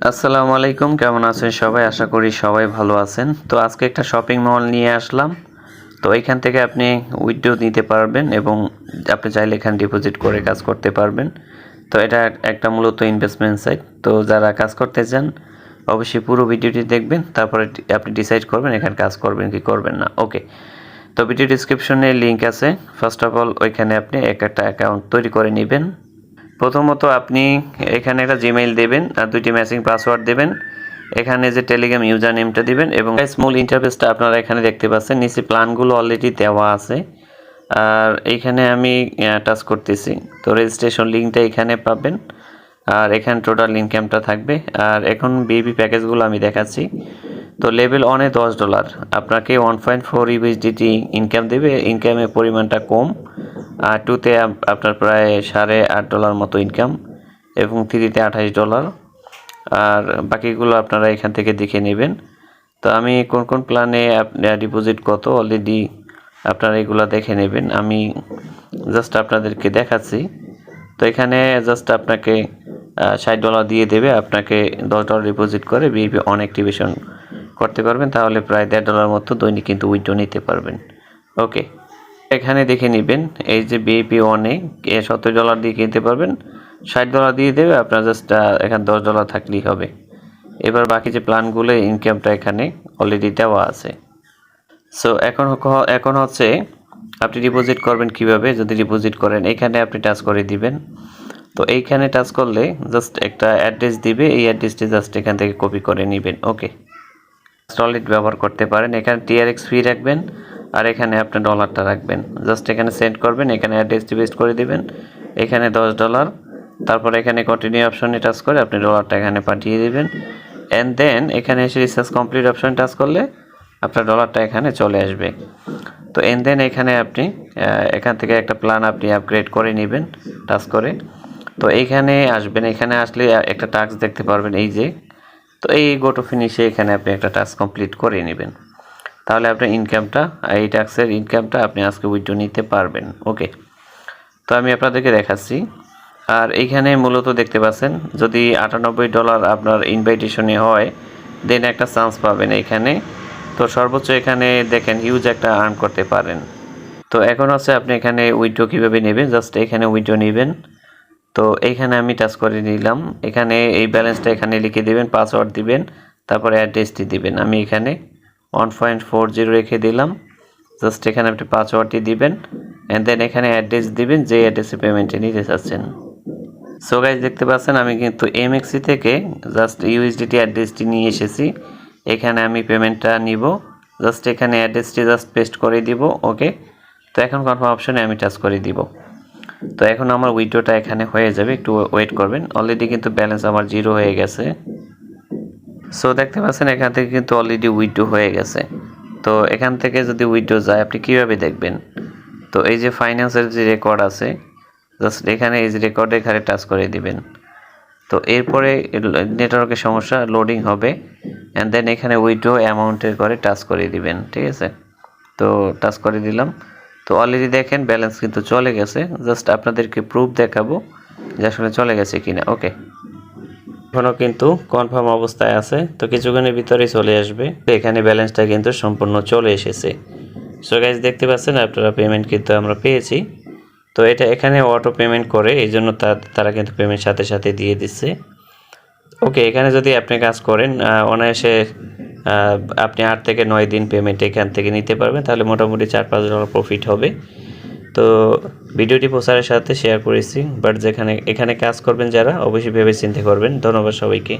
আসসালামু আলাইকুম, কেমন আছেন সবাই? আশা করি সবাই ভালো আছেন। তো আজকে একটা শপিং মল নিয়ে আসলাম। তো এইখান থেকে আপনি উইথড্র নিতে পারবেন এবং আপনি চাইলে এখানে ডিপোজিট করে কাজ করতে পারবেন। তো এটা একটা মূলত ইনভেস্টমেন্ট সাইট। তো যারা কাজ করতে চান অবশ্যই পুরো ভিডিওটি দেখবেন, তারপরে আপনি ডিসাইড করবেন এখানে কাজ করবেন কি করবেন না। ওকে, তো ভিডিও ডিসক্রিপশনে লিঙ্ক আছে। ফার্স্ট অফ অল ওইখানে আপনি একটা অ্যাকাউন্ট তৈরি করে নেবেন। প্রথমত আপনি এখানে একটা জিমেইল দেবেন আর দুইটি ম্যাচিং পাসওয়ার্ড দেবেন। এখানে যে টেলিগ্রাম ইউজার নেমটা দিবেন এবং মূল ইন্টারফেসটা আপনারা এখানে দেখতে পাচ্ছেন। নিচে প্ল্যানগুলো অলরেডি দেওয়া আছে আর এইখানে আমি টাচ করতেছি। তো রেজিস্ট্রেশন লিঙ্কটা এখানে পাবেন আর এখানে টোটাল ইনকামটা থাকবে। আর এখন বিবি প্যাকেজগুলো আমি দেখাচ্ছি। তো লেভেল 1-এ $10, আপনাকে 1.4 USDT ইনকাম দেবে। ইনকামের পরিমাণটা কম। আর 2-তে আপনার প্রায় $8.5 মতো ইনকাম এবং 3-তে $28। আর বাকিগুলো আপনারা এখান থেকে দেখে নেবেন। তো আমি কোন প্ল্যানে ডিপোজিট কত অলরেডি আপনারা এগুলো দেখে নেবেন। আমি জাস্ট আপনাদেরকে দেখাচ্ছি। তো এখানে জাস্ট আপনাকে $60 দিয়ে দেবে, আপনাকে $10 ডিপোজিট করে বিপি অন অ্যাক্টিভেশন করতে পারবেন। তাহলে প্রায় $1.5 মতো দৈনিক কিন্তু উইথড্র নিতে পারবেন। ওকে, এখানে দেখে নেবেন এই যে বিপি অনে $70 দিয়ে কিনতে পারবেন, $60 দিয়ে দেবে, আপনার জাস্ট এখানে $10 থাকলেই হবে। এবার বাকি যে প্ল্যানগুলো ইনকামটা এখানে অলরেডি দেওয়া আছে। সো এখন হচ্ছে আপনি ডিপোজিট করবেন কিভাবে। যদি ডিপোজিট করেন এখানে আপনি টাচ করে দিবেন। তো এইখানে টাচ করলে জাস্ট একটা অ্যাড্রেস দিবে, এই অ্যাড্রেসটি জাস্ট এখান থেকে কপি করে নেবেন। ওকে, সলিড ব্যবহার করতে পারেন। এখানে TRX ফি রাখবেন আর এখানে আপনি ডলারটা রাখবেন। জাস্ট এখানে সেন্ড করবেন, এখানে অ্যাড্রেসটি পেস্ট করে দিবেন, এখানে $10। তারপর এখানে কন্টিনিউ অপশনে টাচ করে আপনি ডলারটা এখানে পাঠিয়ে দিবেন। অ্যান্ড দেন এখানে এসে রিচার্জ কমপ্লিট অপশন টাচ করলে আপনার ডলারটা এখানে চলে আসবে। তো এন্ড দেন এখানে আপনি এখান থেকে একটা প্ল্যান আপনি আপগ্রেড করে নেবেন টাচ করে। তো এইখানে আসবেন, এখানে আসলে একটা টাস্ক দেখতে পারবেন এই যে। তো এই গো টু ফিনিশে এখানে আপনি একটা টাস্ক কমপ্লিট করে নেবেন। তাহলে আপনার ইনকামটা, এই টাস্কের ইনকামটা আপনি আজকে উইথড্র নিতে পারবেন। ওকে, তো আমি আপনাদেরকে দেখাচ্ছি। আর এইখানে মূলত দেখতে পাচ্ছেন যদি $98 আপনার ইনভাইটেশনে হয় দেন একটা চান্স পাবেন এইখানে। তো সর্বোচ্চ এখানে দেখেন হিউজ একটা আর্ন করতে পারেন। তো এখন হচ্ছে আপনি এখানে উইথড্র কীভাবে নেবেন, জাস্ট এখানে উইথড্র নেবেন। তো এইখানে আমি টাচ করে নিলাম, এখানে এই ব্যালেন্সটা এখানে লিখে দিবেন, পাসওয়ার্ড দিবেন, তারপরে অ্যাড্রেসটি দিবেন। আমি এখানে 1.40 রেখে দিলাম। জাস্ট এখানে আপনি পাসওয়ার্ডটি দিবেন অ্যান্ড দেন এখানে অ্যাড্রেস দিবেন যে অ্যাড্রেসে পেমেন্টে নিতে চাচ্ছেন। সো গাইজ দেখতে পাচ্ছেন আমি কিন্তু MXC থেকে জাস্ট USDT অ্যাড্রেসটি নিয়ে এসেছি। এখানে আমি পেমেন্টটা নিব, জাস্ট এখানে অ্যাড্রেসটি জাস্ট পেস্ট করে দিব। ওকে, তো এখন কনফার্ম অপশনে আমি টাচ করে দিব। তো এখন আমার উইথড্রটা এখানে হয়ে যাবে, একটু ওয়েট করবেন। অলরেডি কিন্তু ব্যালেন্স আমার 0 হয়ে গেছে। সো দেখতে পাচ্ছেন এখান থেকে কিন্তু অলরেডি উইথড্র হয়ে গেছে। তো এখান থেকে যদি উইথড্র যায় আপনি কিভাবে দেখবেন, তো এই যে ফাইন্যান্সের যে রেকর্ড আছে জাস্ট এখানে এই যে রেকর্ডে এখানে টাচ করে দিবেন। তো এরপরে নেটওয়ার্কের সমস্যা, লোডিং হবে অ্যান্ড দেন এখানে উইথড্র অ্যামাউন্টের করে টাচ করে দিবেন। ঠিক আছে, তো টাচ করে দিলাম। তো অলরেডি দেখেন ব্যালেন্স কিন্তু চলে গেছে। জাস্ট আপনাদেরকে প্রুফ দেখাবো যে আসলে চলে গেছে কিনা। ওকে, এখনও কিন্তু কনফার্ম অবস্থায় আছে, তো কিছুক্ষণের ভিতরেই চলে আসবে। তো এখানে ব্যালেন্সটা কিন্তু সম্পূর্ণ চলে এসেছে। সো গাইজ দেখতে পাচ্ছেন আপনারা পেমেন্ট কিন্তু আমরা পেয়েছি। তো এটা এখানে অটো পেমেন্ট করে, এই জন্য তারা কিন্তু পেমেন্ট সাথে সাথে দিয়ে দিচ্ছে। ওকে, এখানে যদি আপনি কাজ করেন অনায়াসে আপনি 8 থেকে 9 দিন পেমেন্ট এখান থেকে নিতে পারবেন, তাহলে মোটামুটি $4-5 প্রফিট হবে। তো ভিডিওটি প্রচারের সাথে শেয়ার করেছি, বাট এখানে কাজ করবেন যারা অবশ্যই ভেবে চিন্তা করবেন। ধন্যবাদ সবাইকে।